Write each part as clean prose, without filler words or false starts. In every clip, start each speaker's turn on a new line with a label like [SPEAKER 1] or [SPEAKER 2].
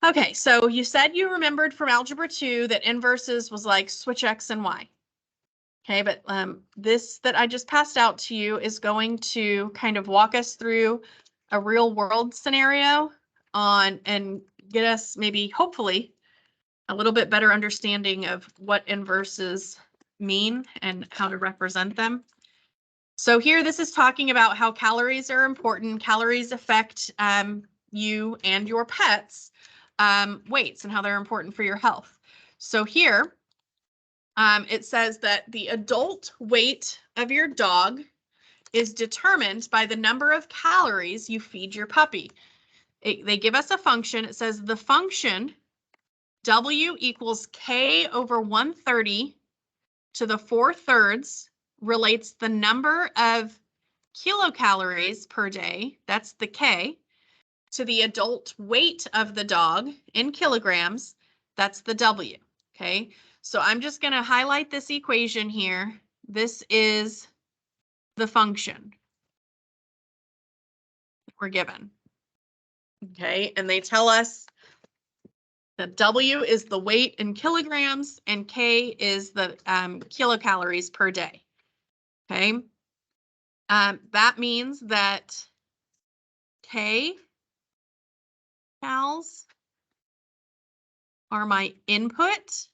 [SPEAKER 1] Okay, so you said you remembered from Algebra 2 that inverses was like switch X and Y. Okay, but this that I just passed out to you is going to kind of walk us through a real world scenario and get us maybe, hopefully, a little bit better understanding of what inverses mean and how to represent them. So here, this is talking about how calories are important. Calories affect you and your pets' weights and how they're important for your health. So here, it says that the adult weight of your dog is determined by the number of calories you feed your puppy. They give us a function. It says the function W equals K over 130 to the 4/3 relates the number of kilocalories per day, that's the K, to the adult weight of the dog in kilograms, that's the W, okay? So I'm just going to highlight this equation here. This is the function we're given, okay? And they tell us that W is the weight in kilograms and K is the kilocalories per day, okay? That means that K cals are my input.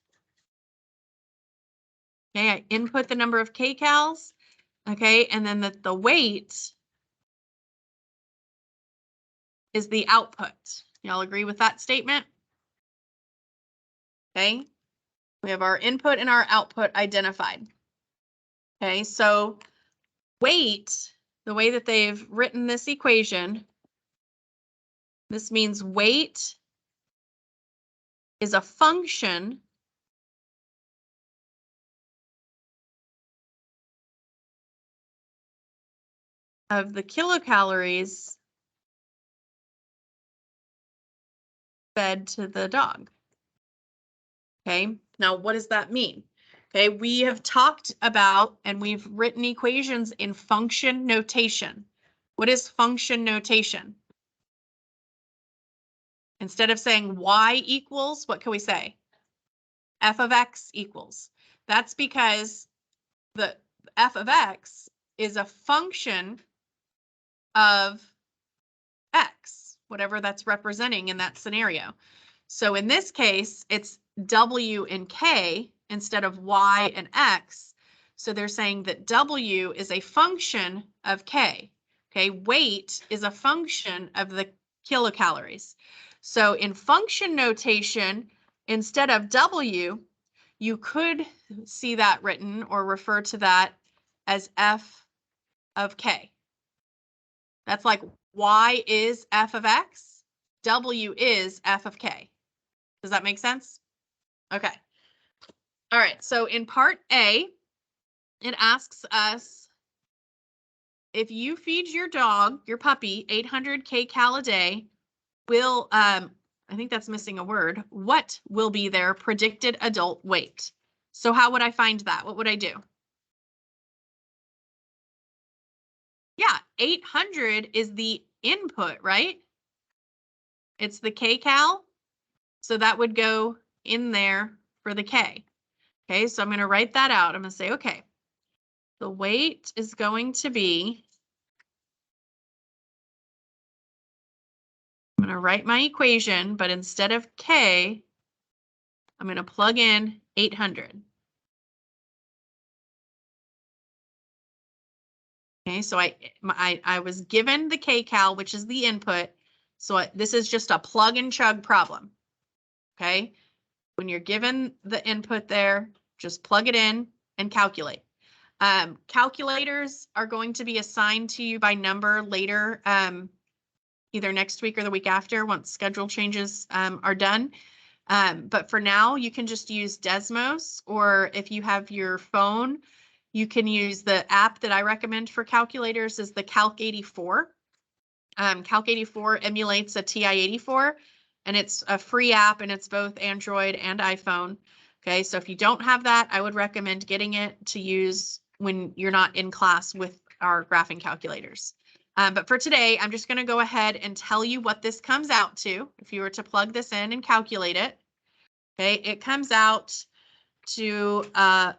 [SPEAKER 1] Okay, I input the number of kcals, okay, and then the weight is the output. Y'all agree with that statement? Okay, we have our input and our output identified. Okay, so weight, the way that they've written this equation, this means weight is a function of the kilocalories fed to the dog. Okay, now what does that mean? Okay, we have talked about and we've written equations in function notation. What is function notation? Instead of saying y equals, what can we say? F of x equals. That's because the f of x is a function of x, whatever that's representing in that scenario. So in this case, it's w and k instead of y and x. So they're saying that w is a function of k. Okay, weight is a function of the kilocalories. So in function notation, instead of w, you could see that written or refer to that as f of k. That's like y is f of x, w is f of k. Does that make sense? Okay. All right, so in part A, it asks us if you feed your dog, your puppy, 800 kcal a day, will, I think that's missing a word, what will be their predicted adult weight? So how would I find that? What would I do? Yeah, 800 is the input, right? It's the kcal, so that would go in there for the K. Okay, so I'm going to write that out. I'm going to say, okay, the weight is going to be, I'm going to write my equation, but instead of K, I'm going to plug in 800. Okay, so I was given the kcal, which is the input. So this is just a plug and chug problem. Okay, when you're given the input there, just plug it in and calculate. Calculators are going to be assigned to you by number later, either next week or the week after once schedule changes are done. But for now, you can just use Desmos, or if you have your phone, you can use the app that I recommend for calculators is the Calc 84. Calc 84 emulates a TI-84, and it's a free app, and it's both Android and iPhone. Okay, so if you don't have that, I would recommend getting it to use when you're not in class with our graphing calculators. But for today, I'm just going to go ahead and tell you what this comes out to. If you were to plug this in and calculate it, okay, it comes out to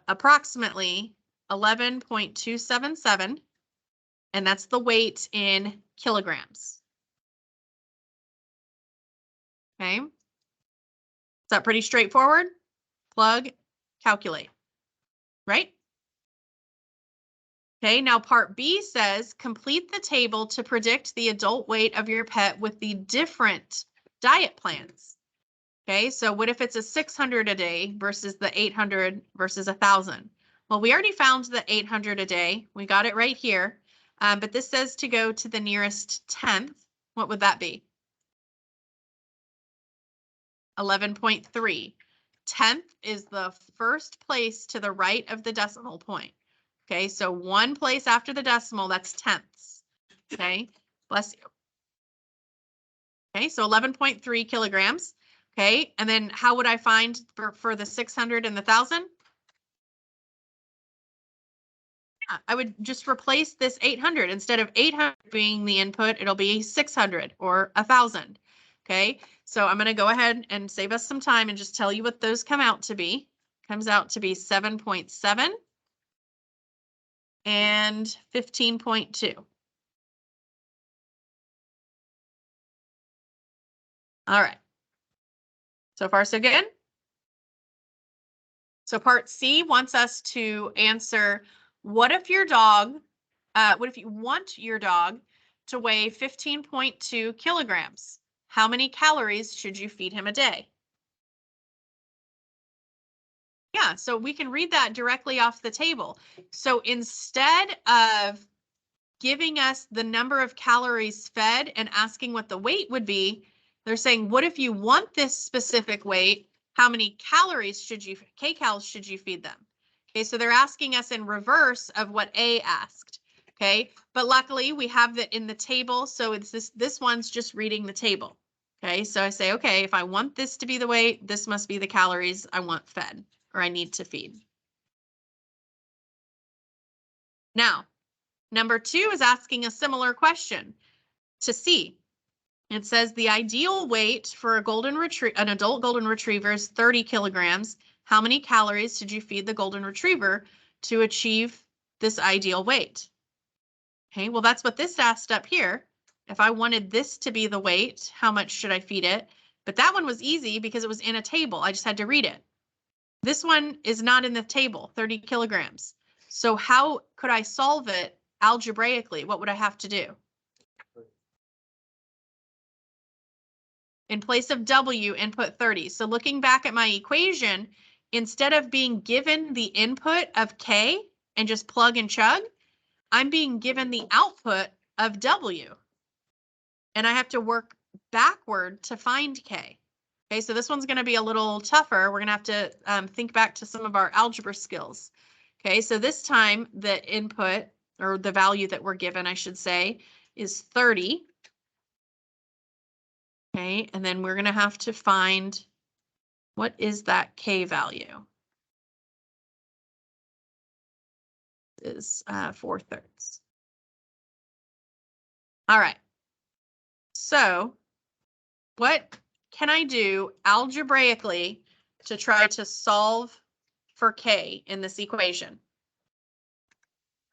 [SPEAKER 1] approximately 11.277, and that's the weight in kilograms. Okay, is that pretty straightforward? Plug, calculate, right? Okay, now part B says complete the table to predict the adult weight of your pet with the different diet plans. Okay, so what if it's a 600 a day versus the 800 versus 1,000? Well, we already found the 800 a day. We got it right here. But this says to go to the nearest 10th. What would that be? 11.3. 10th is the first place to the right of the decimal point. Okay, so one place after the decimal, that's tenths. Okay, bless you. Okay, so 11.3 kilograms. Okay, and then how would I find for the 600 and the 1,000? Yeah, I would just replace this 800. Instead of 800 being the input, it'll be 600 or 1,000. Okay, so I'm going to go ahead and save us some time and just tell you what those come out to be. Comes out to be 7.7 and 15.2. All right. So far, so good. So part C wants us to answer, what if your dog, what if you want your dog to weigh 15.2 kilograms? How many calories should you feed him a day? Yeah, so we can read that directly off the table. So instead of giving us the number of calories fed and asking what the weight would be, they're saying, what if you want this specific weight? How many calories should you, kcals should you feed them? Okay, so they're asking us in reverse of what A asked. Okay, but luckily we have that in the table, so it's this one's just reading the table. Okay, so I say, okay, if I want this to be the weight, this must be the calories I want fed or I need to feed. Now, number 2 is asking a similar question to C. It says the ideal weight for an adult golden retriever is 30 kilograms. How many calories did you feed the golden retriever to achieve this ideal weight? Okay, well, that's what this asked up here. If I wanted this to be the weight, how much should I feed it? But that one was easy because it was in a table. I just had to read it. This one is not in the table, 30 kilograms. So how could I solve it algebraically? What would I have to do? In place of W, input 30. So looking back at my equation, instead of being given the input of K and just plug and chug, I'm being given the output of W. And I have to work backward to find K. Okay, so this one's going to be a little tougher. We're going to have to think back to some of our algebra skills. Okay, so this time the input, or the value that we're given, I should say, is 30. Okay, and then we're going to have to find, what is that K value? Is 4/3. All right, so what can I do algebraically to try to solve for K in this equation?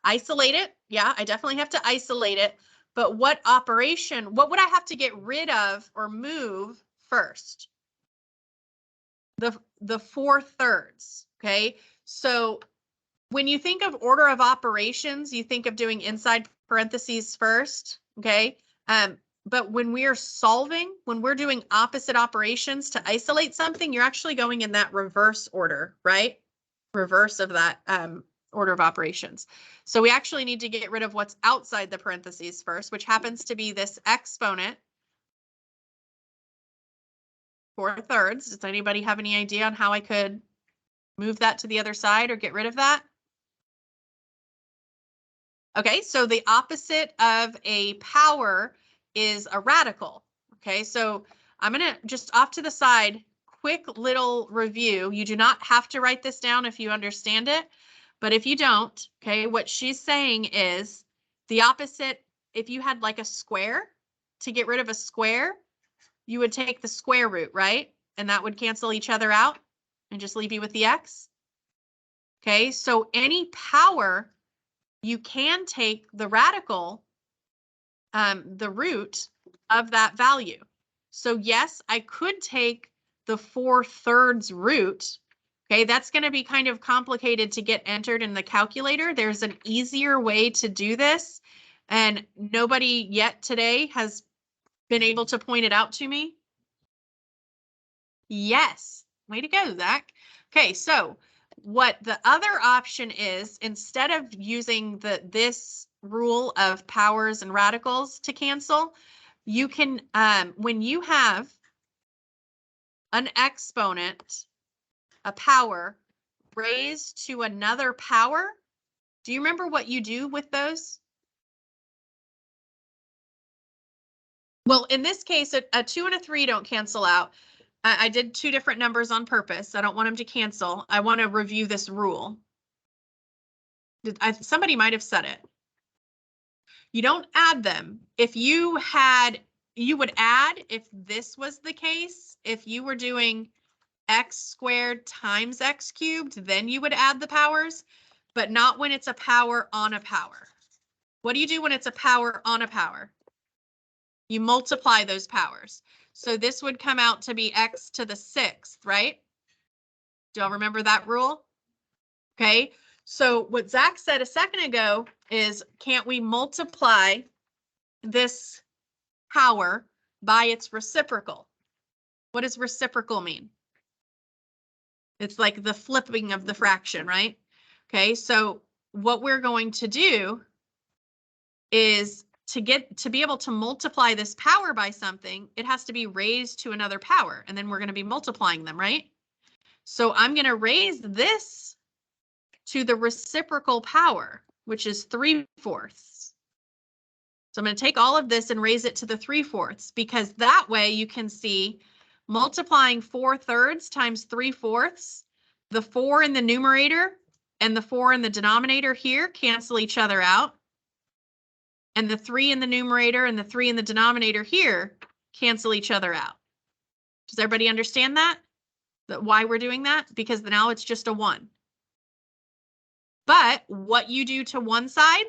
[SPEAKER 1] Isolate it. Yeah, I definitely have to isolate it. But what operation, what would I have to get rid of or move first? The 4/3, okay? So when you think of order of operations, you think of doing inside parentheses first, okay? But when we're solving, when we're doing opposite operations to isolate something, you're actually going in that reverse order, right? Reverse of that order of operations. So we actually need to get rid of what's outside the parentheses first, which happens to be this exponent, 4/3. Does anybody have any idea on how I could move that to the other side or get rid of that? Okay, so the opposite of a power is a radical. Okay, so I'm going to just off to the side, quick little review. You do not have to write this down if you understand it, but if you don't, okay, what she's saying is the opposite if you had like a square, to get rid of a square, you would take the square root, right? And that would cancel each other out and just leave you with the x. Okay, so any power, you can take the radical, the root of that value. So yes, I could take the 4/3 root. Okay, that's going to be kind of complicated to get entered in the calculator. There's an easier way to do this, and nobody yet today has been able to point it out to me. Yes, way to go, Zach. Okay, so what the other option is, instead of using this rule of powers and radicals to cancel, you can, when you have an exponent, a power, raised to another power, do you remember what you do with those? Well, in this case, a 2 and a 3 don't cancel out. I did two different numbers on purpose. I don't want them to cancel. I want to review this rule. Somebody might have said it. You don't add them. If you had, you would add if this was the case. If you were doing x squared times x cubed, then you would add the powers, but not when it's a power on a power. What do you do when it's a power on a power? You multiply those powers. So this would come out to be x to the 6th, right? Do y'all remember that rule? Okay, so what Zach said a second ago is, can't we multiply this power by its reciprocal? What does reciprocal mean? It's like the flipping of the fraction, right? Okay, so what we're going to do is to be able to multiply this power by something, it has to be raised to another power, and then we're going to be multiplying them, right? So I'm going to raise this to the reciprocal power, which is 3/4. So I'm going to take all of this and raise it to the 3/4, because that way you can see multiplying 4/3 times 3/4, the 4 in the numerator and the 4 in the denominator here cancel each other out. And the 3 in the numerator and the 3 in the denominator here cancel each other out. Does everybody understand that? Why we're doing that? Because now it's just a 1. But what you do to one side,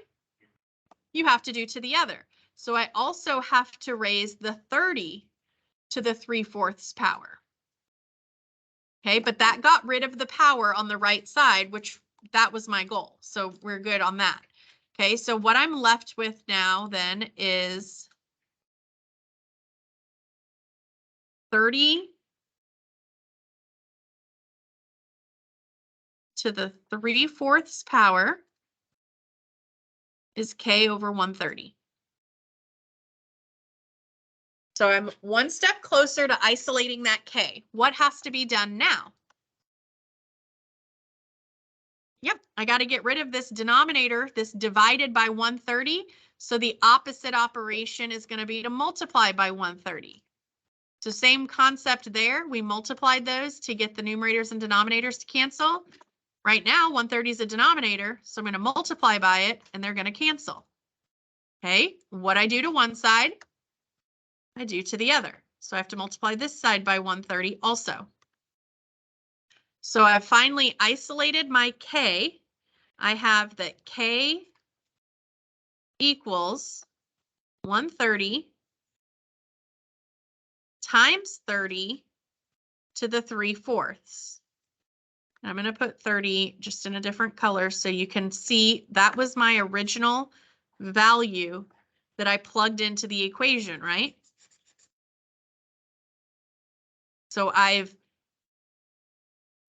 [SPEAKER 1] you have to do to the other. So I also have to raise the 30 to the 3/4 power. Okay, but that got rid of the power on the right side, which that was my goal. So we're good on that. Okay, so what I'm left with now then is 30 to the 3/4 power is k over 130. So I'm one step closer to isolating that k. What has to be done now? Yep, I got to get rid of this denominator, this divided by 130. So the opposite operation is going to be to multiply by 130. So same concept there. We multiplied those to get the numerators and denominators to cancel. Right now, 130 is a denominator, so I'm going to multiply by it, and they're going to cancel. Okay, what I do to one side, I do to the other. So I have to multiply this side by 130 also. So I've finally isolated my k. I have that k equals 130 times 30 to the 3/4. I'm going to put 30 just in a different color so you can see that was my original value that I plugged into the equation, right? So I've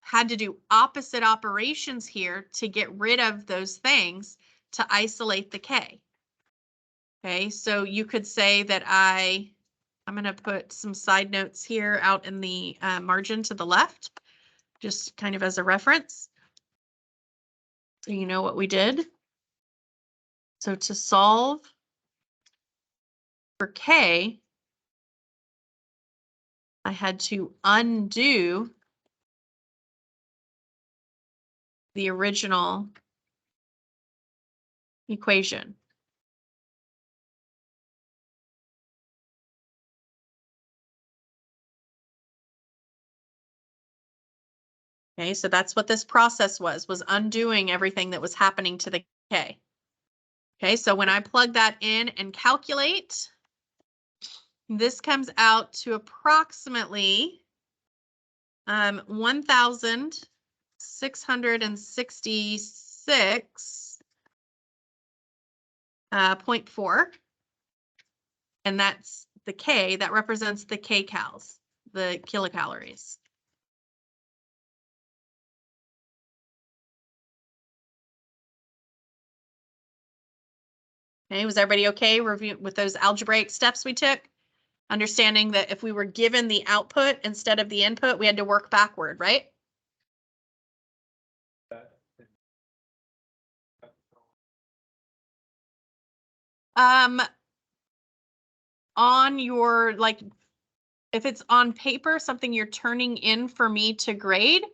[SPEAKER 1] had to do opposite operations here to get rid of those things to isolate the k. Okay, so you could say that I'm going to put some side notes here out in the margin to the left, just kind of as a reference. So you know what we did. So to solve for k, I had to undo the original equation. Okay, so that's what this process was undoing everything that was happening to the K. Okay, so when I plug that in and calculate, this comes out to approximately 1,666.4. And that's the K, that represents the kcals, the kilocalories. Okay, was everybody okay review with those algebraic steps we took? Understanding that if we were given the output instead of the input, we had to work backward, right? On your, like, if it's on paper, something you're turning in for me to grade,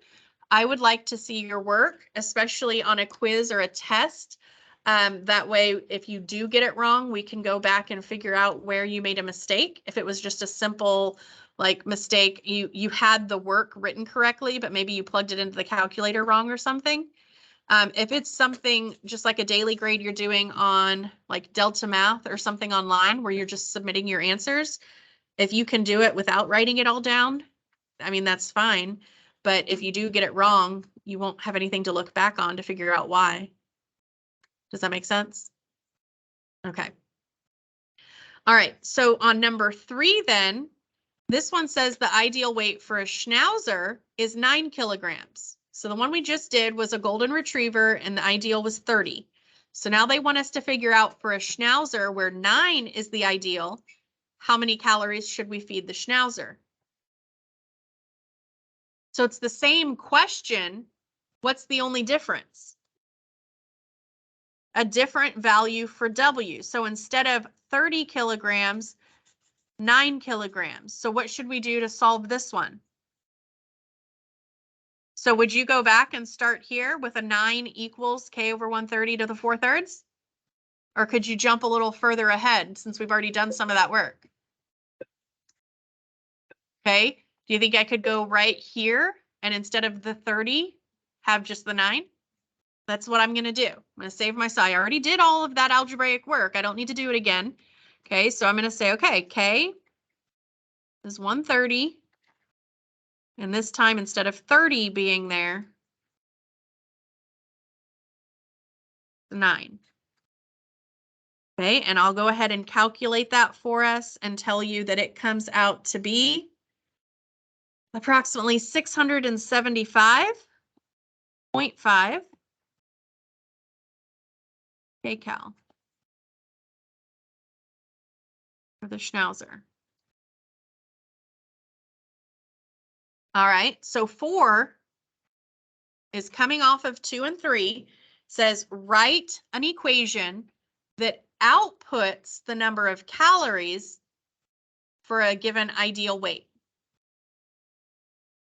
[SPEAKER 1] I would like to see your work, especially on a quiz or a test. That way, if you do get it wrong, we can go back and figure out where you made a mistake. If it was just a simple like mistake, you had the work written correctly, but maybe you plugged it into the calculator wrong or something. If it's something just like a daily grade you're doing on like Delta Math or something online where you're just submitting your answers, if you can do it without writing it all down, I mean, that's fine. But if you do get it wrong, you won't have anything to look back on to figure out why. Does that make sense? Okay. All right, so on number 3 then, this one says the ideal weight for a Schnauzer is 9 kilograms. So the one we just did was a golden retriever and the ideal was 30. So now they want us to figure out for a Schnauzer where 9 is the ideal, how many calories should we feed the Schnauzer? So it's the same question. What's the only difference? A different value for W. So instead of 30 kilograms, 9 kilograms. So what should we do to solve this one? So would you go back and start here with a 9 equals K over 130 to the 4/3? Or could you jump a little further ahead since we've already done some of that work? Okay, do you think I could go right here and instead of the 30, have just the 9? That's what I'm going to do. I'm going to save myself. I already did all of that algebraic work. I don't need to do it again. Okay, so I'm going to say, okay, K is 130. And this time, instead of 30 being there, 9. Okay, and I'll go ahead and calculate that for us and tell you that it comes out to be approximately 675.5 kcal for the Schnauzer. All right, so 4 is coming off of 2 and 3, says write an equation that outputs the number of calories for a given ideal weight.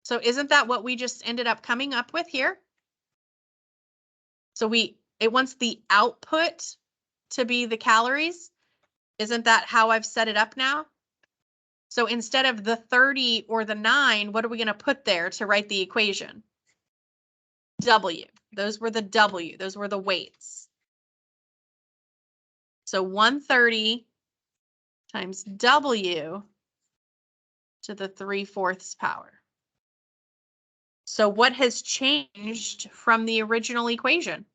[SPEAKER 1] So isn't that what we just ended up coming up with here? So it wants the output to be the calories. Isn't that how I've set it up now? So instead of the 30 or the 9, what are we going to put there to write the equation? W. Those were the W. Those were the weights. So 130 times W to the 3/4 power. So what has changed from the original equation?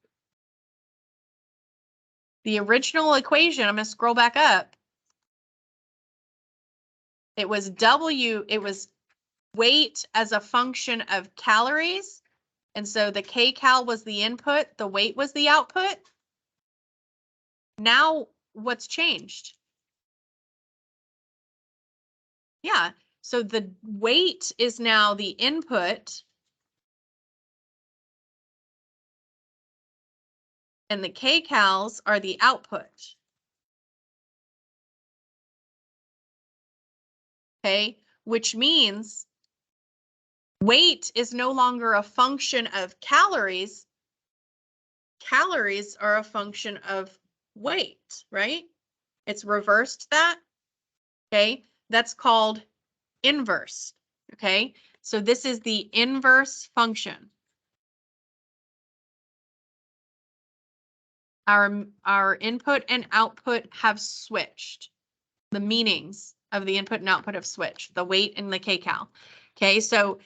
[SPEAKER 1] The original equation, I'm going to scroll back up. It was W, it was weight as a function of calories. And so the kcal was the input, the weight was the output. Now what's changed? Yeah, so the weight is now the input and the kcals are the output. Okay, which means weight is no longer a function of calories. Calories are a function of weight, right? It's reversed that. Okay, that's called inverse. Okay, so this is the inverse function. Our input and output have switched. The meanings of the input and output have switched, the weight and the kcal. Okay, so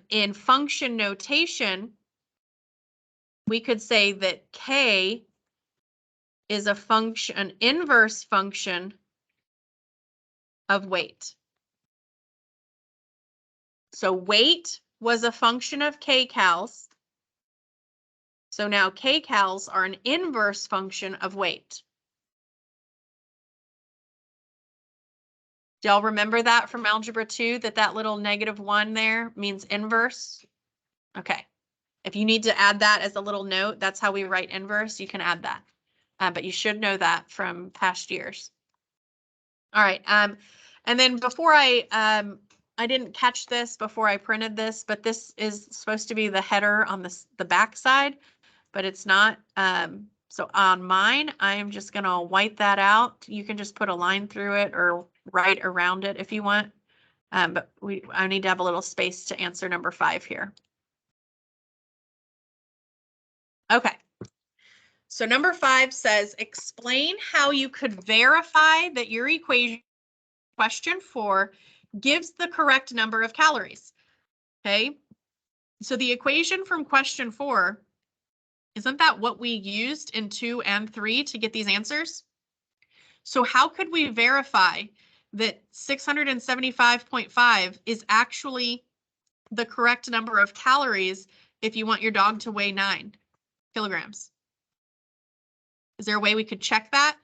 [SPEAKER 1] in function notation, we could say that k is a function, an inverse function of weight. So weight was a function of kcals. So now kcals are an inverse function of weight. Do y'all remember that from Algebra 2, that little -1 there means inverse? Okay. If you need to add that as a little note, that's how we write inverse. You can add that. But you should know that from past years. All right. And then before I didn't catch this before I printed this, but this is supposed to be the header on the back side, but it's not. So on mine, I'm just going to white that out. You can just put a line through it or write around it if you want. But I need to have a little space to answer number 5 here. Okay. So number 5 says, explain how you could verify that your equation, question 4, gives the correct number of calories. Okay. So the equation from question 4, isn't that what we used in 2 and 3 to get these answers? So how could we verify that 675.5 is actually the correct number of calories if you want your dog to weigh 9 kilograms? Is there a way we could check that?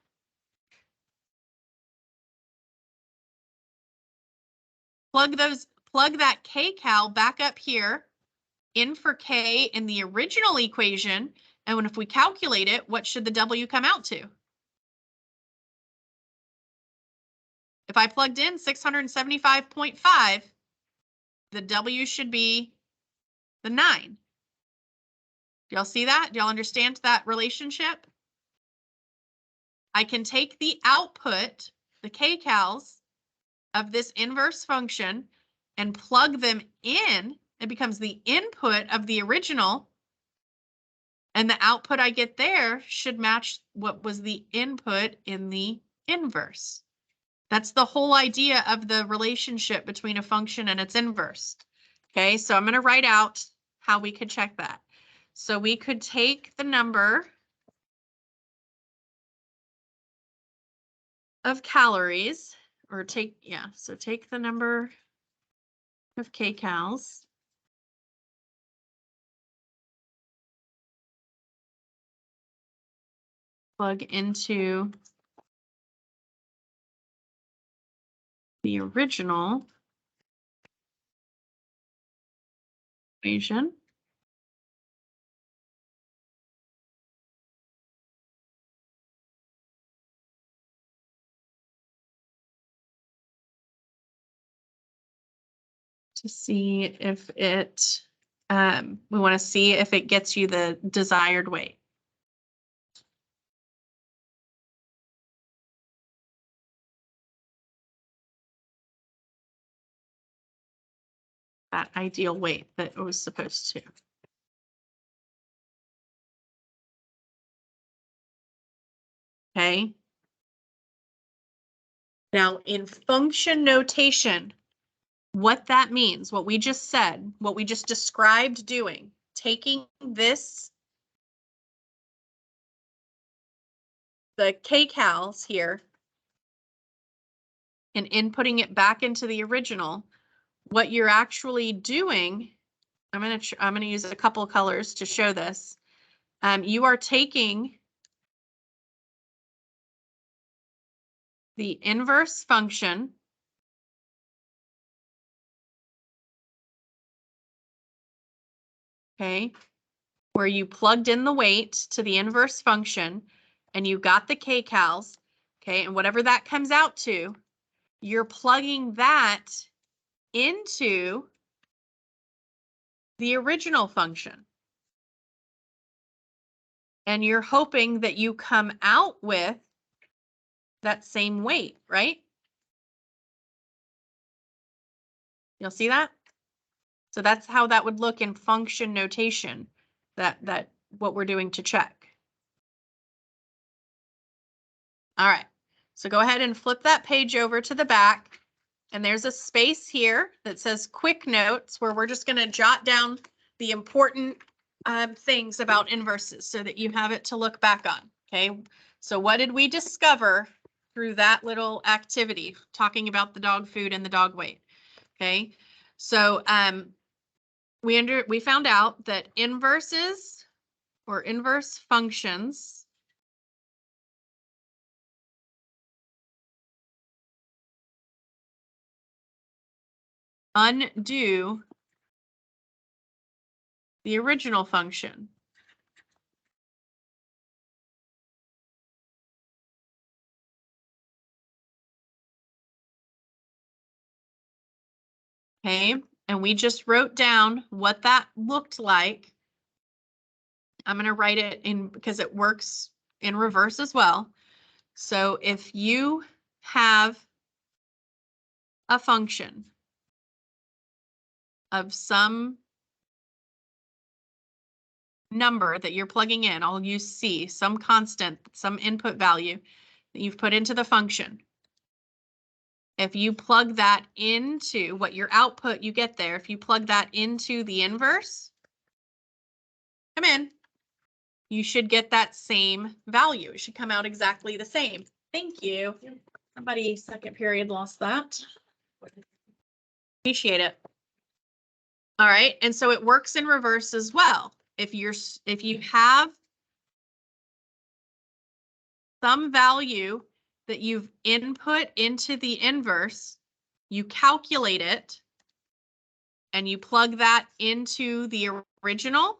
[SPEAKER 1] Plug that kcal back up here in for K in the original equation. And if we calculate it, what should the W come out to? If I plugged in 675.5, the W should be the 9. Do y'all see that? Do y'all understand that relationship? I can take the output, the kcals of this inverse function, and plug them in. It becomes the input of the original. And the output I get there should match what was the input in the inverse. That's the whole idea of the relationship between a function and its inverse. Okay, so I'm going to write out how we could check that. So we could take the number of calories, or take the number of kcals plug into the original equation. To see if it, we want to see if it gets you the desired weight. That ideal weight that it was supposed to. Okay. Now in function notation, what that means, what we just said, what we just described doing, taking this, the kcals here, and inputting it back into the original, what you're actually doing, I'm gonna use a couple of colors to show this. You are taking the inverse function, okay, where you plugged in the weight to the inverse function and you got the kcals, okay, and whatever that comes out to, you're plugging that into the original function. And you're hoping that you come out with that same weight, right? You'll see that? So that's how that would look in function notation, that what we're doing to check. All right, so go ahead and flip that page over to the back, and there's a space here that says quick notes where we're just going to jot down the important things about inverses so that you have it to look back on. Okay, so what did we discover through that little activity talking about the dog food and the dog weight? Okay, so we found out that inverses or inverse functions undo the original function. Okay, and we just wrote down what that looked like. I'm going to write it in because it works in reverse as well. So if you have a function of some number that you're plugging in, I'll use C, some constant, some input value that you've put into the function. If you plug that into what your output you get there, if you plug that into the inverse, come in, you should get that same value. It should come out exactly the same. Thank you. Somebody second period lost that. Appreciate it. All right, and so it works in reverse as well. If you have some value that you've input into the inverse, you calculate it, and you plug that into the original,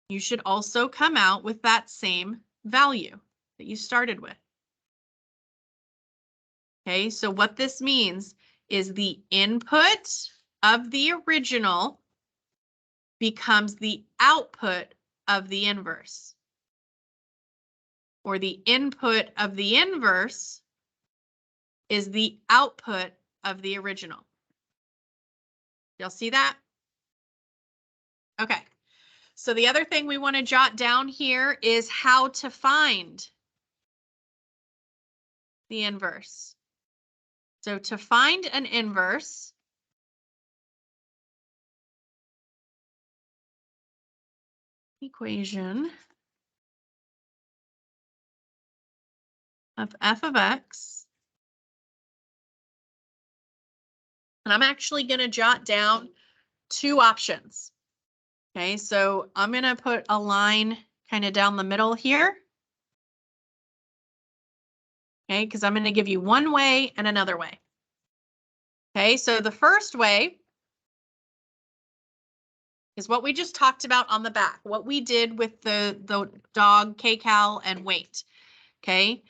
[SPEAKER 1] you should also come out with that same value that you started with. Okay, so what this means is the input of the original becomes the output of the inverse. Or the input of the inverse is the output of the original. Y'all see that? Okay. So the other thing we want to jot down here is how to find the inverse. So to find an inverse, equation of f of x, and I'm actually going to jot down two options. Okay, so I'm going to put a line kind of down the middle here. Okay, because I'm going to give you one way and another way. Okay, so the first way is what we just talked about on the back, what we did with the dog, kcal, and weight. Okay,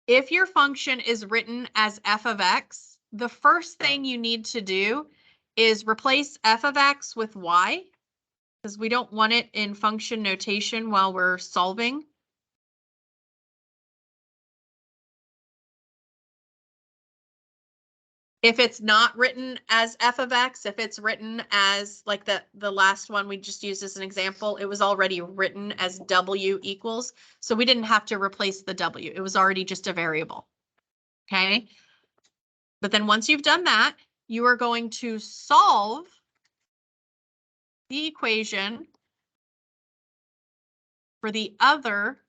[SPEAKER 1] if your function is written as f of x, the first thing you need to do is replace f of x with y, because we don't want it in function notation while we're solving. If it's not written as f of x, if it's written as like the last one we just used as an example, it was already written as w equals. So we didn't have to replace the w. It was already just a variable. Okay. But then once you've done that, you are going to solve the equation for the other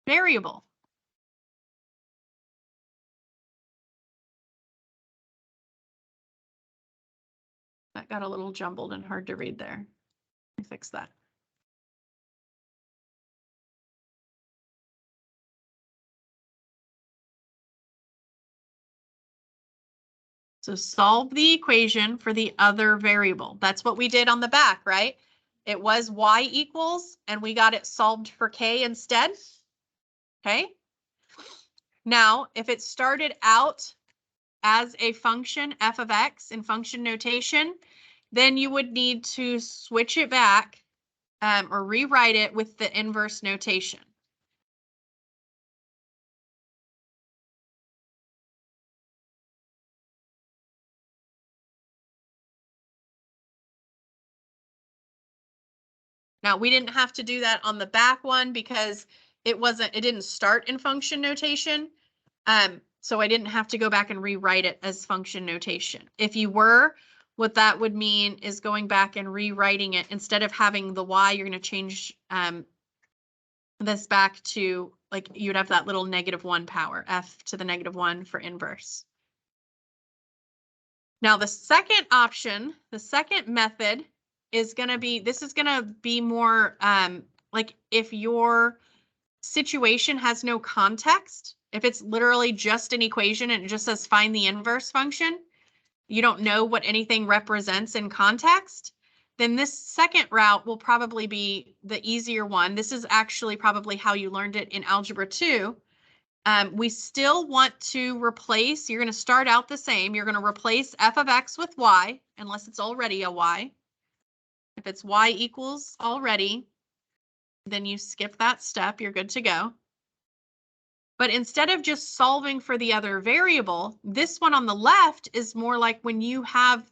[SPEAKER 1] variable. That got a little jumbled and hard to read there. Let me fix that. So solve the equation for the other variable. That's what we did on the back, right? It was y equals, and we got it solved for k instead. Okay. Now, if it started out as a function f of x in function notation, then you would need to switch it back or rewrite it with the inverse notation. Now, we didn't have to do that on the back one because it didn't start in function notation. So I didn't have to go back and rewrite it as function notation. If you were, what that would mean is going back and rewriting it. Instead of having the y, you're going to change this back to, like, you'd have that little -1 power, f to the -1 for inverse. Now, the second option, the second method is going to be, this is going to be more like if your situation has no context, if it's literally just an equation and it just says find the inverse function, you don't know what anything represents in context, then this second route will probably be the easier one. This is actually probably how you learned it in Algebra 2. We still want to replace, you're going to start out the same. You're going to replace f of x with y, unless it's already a y. If it's y equals already, then you skip that step. You're good to go. But instead of just solving for the other variable, this one on the left is more like when you have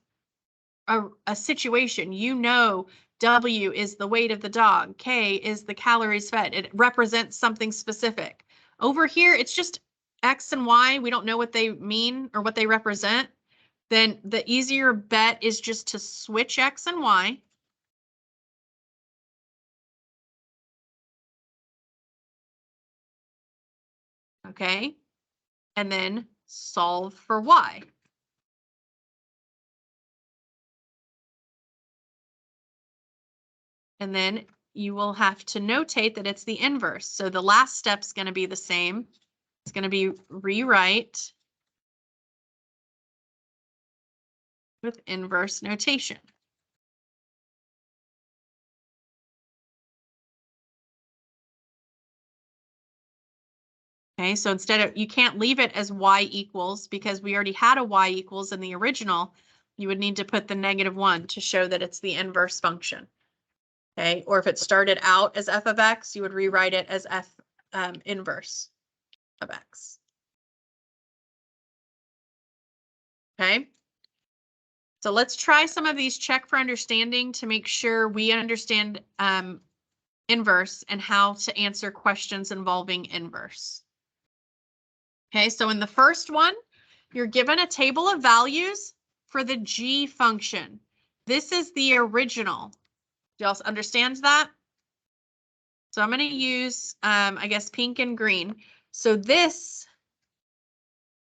[SPEAKER 1] a situation, you know, W is the weight of the dog, K is the calories fed. It represents something specific. Over here, it's just X and Y. We don't know what they mean or what they represent. Then the easier bet is just to switch X and Y. Okay. And then solve for Y. And then you will have to notate that it's the inverse. So the last step's going to be the same. It's going to be rewrite with inverse notation. Okay, so instead of, you can't leave it as y equals because we already had a y equals in the original. You would need to put the -1 to show that it's the inverse function. Okay, or if it started out as f of x, you would rewrite it as f inverse of x. Okay, so let's try some of these check for understanding to make sure we understand inverse and how to answer questions involving inverse. Okay, so in the first one, you're given a table of values for the g function. This is the original. Do y'all understand that? So I'm going to use, I guess, pink and green. So this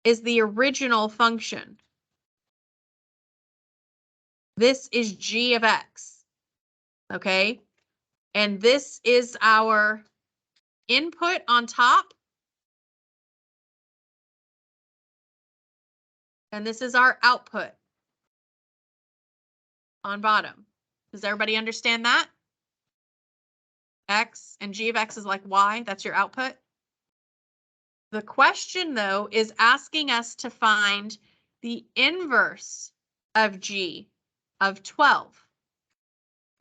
[SPEAKER 1] is the original function. This is g of x. Okay, and this is our input on top. And this is our output on bottom. Does everybody understand that? X and g of x is like y, that's your output. The question, though, is asking us to find the inverse of g of 12.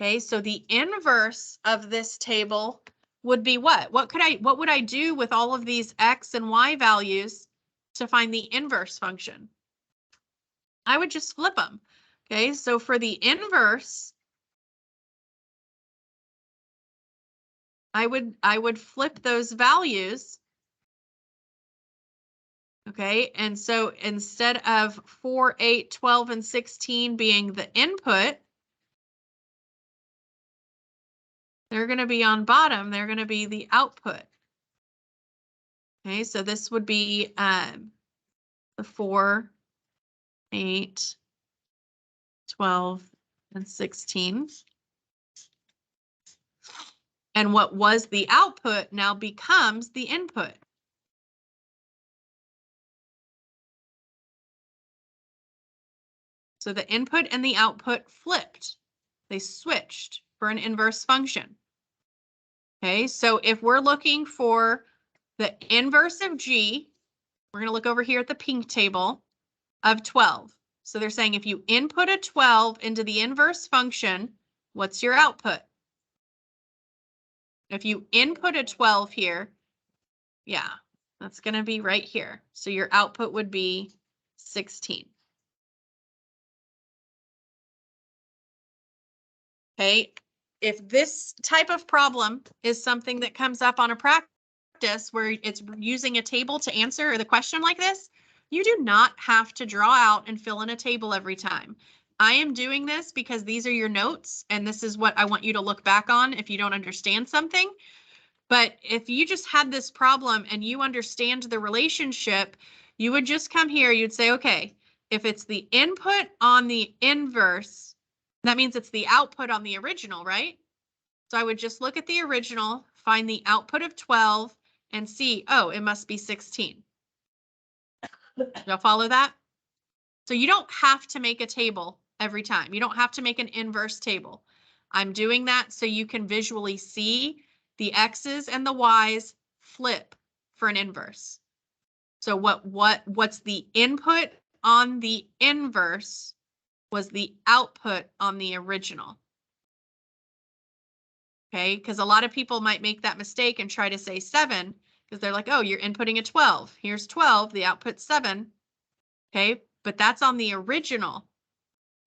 [SPEAKER 1] Okay, so the inverse of this table would be what? What would I do with all of these x and y values to find the inverse function? I would just flip them. Okay, so for the inverse, I would flip those values. Okay, and so instead of 4, 8, 12, and 16 being the input, they're going to be on bottom. They're going to be the output. Okay, so this would be the 4, 8, 12, and 16. And what was the output now becomes the input. So the input and the output flipped. They switched for an inverse function. Okay, so if we're looking for the inverse of g, we're going to look over here at the pink table of 12. So they're saying if you input a 12 into the inverse function, what's your output? If you input a 12 here, yeah, that's going to be right here. So your output would be 16. Okay, if this type of problem is something that comes up on a practice where it's using a table to answer the question like this, you do not have to draw out and fill in a table every time. I am doing this because these are your notes and this is what I want you to look back on if you don't understand something. But if you just had this problem and you understand the relationship, you would just come here, you'd say, okay, if it's the input on the inverse, that means it's the output on the original, right? So I would just look at the original, find the output of 12 and see, oh, it must be 16. Y'all follow that? So you don't have to make a table every time. You don't have to make an inverse table. I'm doing that so you can visually see the X's and the Y's flip for an inverse. So what's the input on the inverse was the output on the original. Okay, because a lot of people might make that mistake and try to say 7 because they're like, oh, you're inputting a 12. Here's 12, the output's 7. Okay, but that's on the original.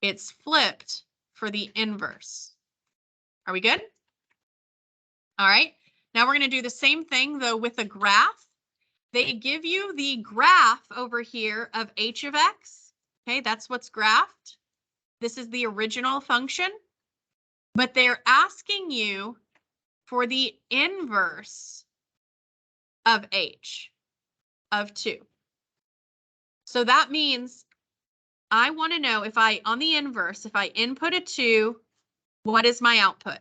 [SPEAKER 1] It's flipped for the inverse. Are we good? All right, now we're going to do the same thing though with a graph. They give you the graph over here of h of x. Okay, that's what's graphed. This is the original function, but they're asking you for the inverse of h of 2. So that means I want to know if on the inverse, if I input a 2, what is my output?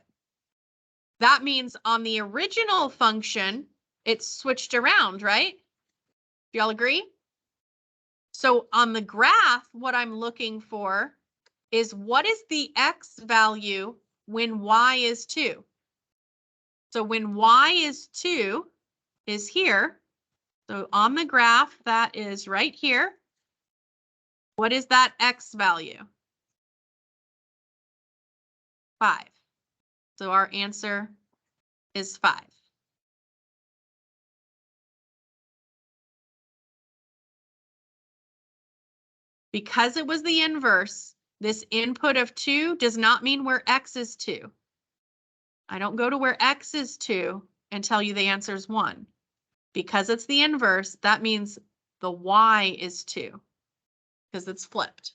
[SPEAKER 1] That means on the original function, it's switched around, right? Do y'all agree? So on the graph, what I'm looking for is what is the x value when y is 2? So when y is 2 is here. So on the graph, that is right here. What is that x value? 5. So our answer is 5. Because it was the inverse, this input of 2 does not mean where x is 2. I don't go to where x is 2 and tell you the answer is 1. Because it's the inverse, that means the y is 2 because it's flipped.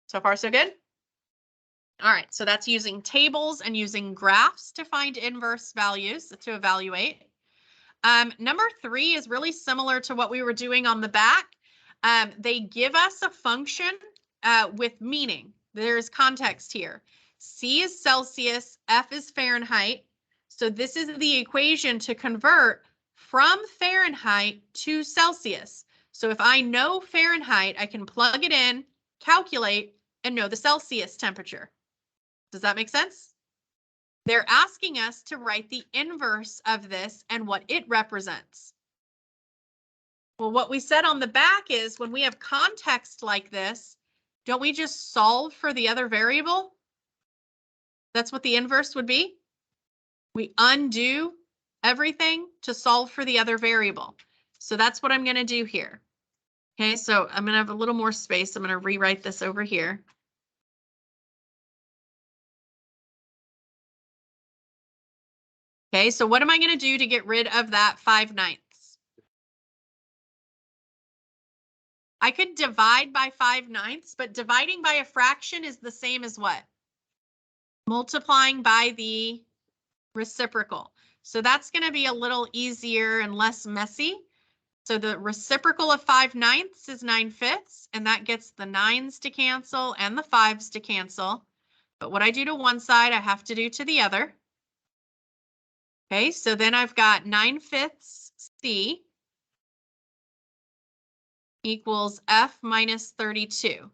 [SPEAKER 1] So far, so good? All right, so that's using tables and using graphs to find inverse values to evaluate. Number 3 is really similar to what we were doing on the back. They give us a function with meaning. There's context here. C is Celsius, F is Fahrenheit. So this is the equation to convert from Fahrenheit to Celsius. So if I know Fahrenheit, I can plug it in, calculate, and know the Celsius temperature. Does that make sense? They're asking us to write the inverse of this and what it represents. Well, what we said on the back is when we have context like this, don't we just solve for the other variable? That's what the inverse would be. We undo everything to solve for the other variable. So that's what I'm going to do here. Okay, so I'm going to have a little more space. I'm going to rewrite this over here. Okay, so what am I going to do to get rid of that 5/9? I could divide by 5/9, but dividing by a fraction is the same as what? Multiplying by the reciprocal. So that's going to be a little easier and less messy. So the reciprocal of 5/9 is 9/5, and that gets the 9s to cancel and the 5s to cancel. But what I do to one side, I have to do to the other. Okay, so then I've got 9/5 C equals F minus 32.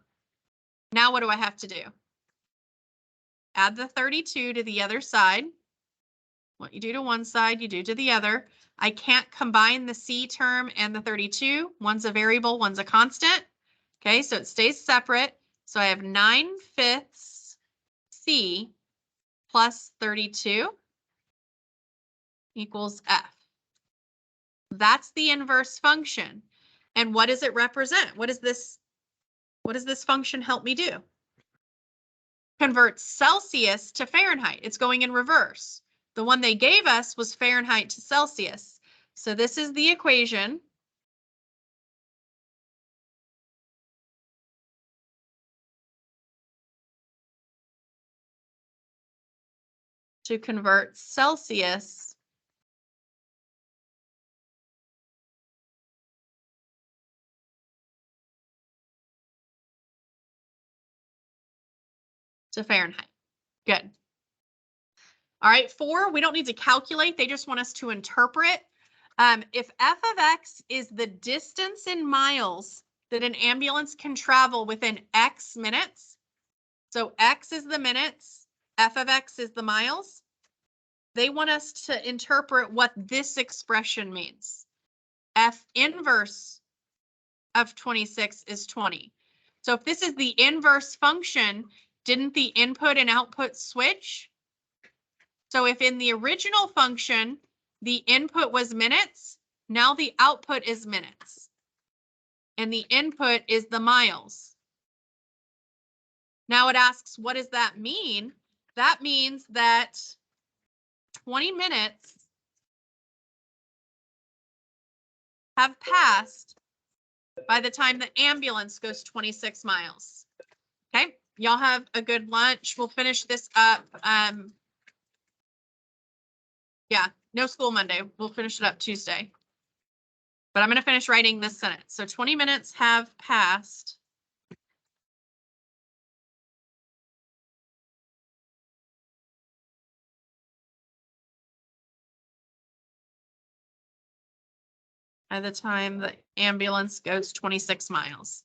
[SPEAKER 1] Now what do I have to do? Add the 32 to the other side. What you do to one side, you do to the other. I can't combine the C term and the 32. One's a variable, one's a constant. Okay, so it stays separate. So I have 9/5 C plus 32 equals F. That's the inverse function. And what does it represent? What does this function help me do? convert Celsius to Fahrenheit. It's going in reverse. The one they gave us was Fahrenheit to Celsius. So this is the equation. To convert Celsius to Fahrenheit. Good. All right, 4, we don't need to calculate. They just want us to interpret. If f of x is the distance in miles that an ambulance can travel within x minutes, so x is the minutes, f of x is the miles, they want us to interpret what this expression means. F inverse of 26 is 20. So if this is the inverse function, didn't the input and output switch? So if in the original function, the input was minutes, now the output is minutes. And the input is the miles. Now it asks, what does that mean? That means that 20 minutes have passed by the time the ambulance goes 26 miles. Okay, y'all have a good lunch. We'll finish this up. Yeah, no school Monday. We'll finish it up Tuesday. But I'm going to finish writing this sentence. So 20 minutes have passed by the time the ambulance goes 26 miles.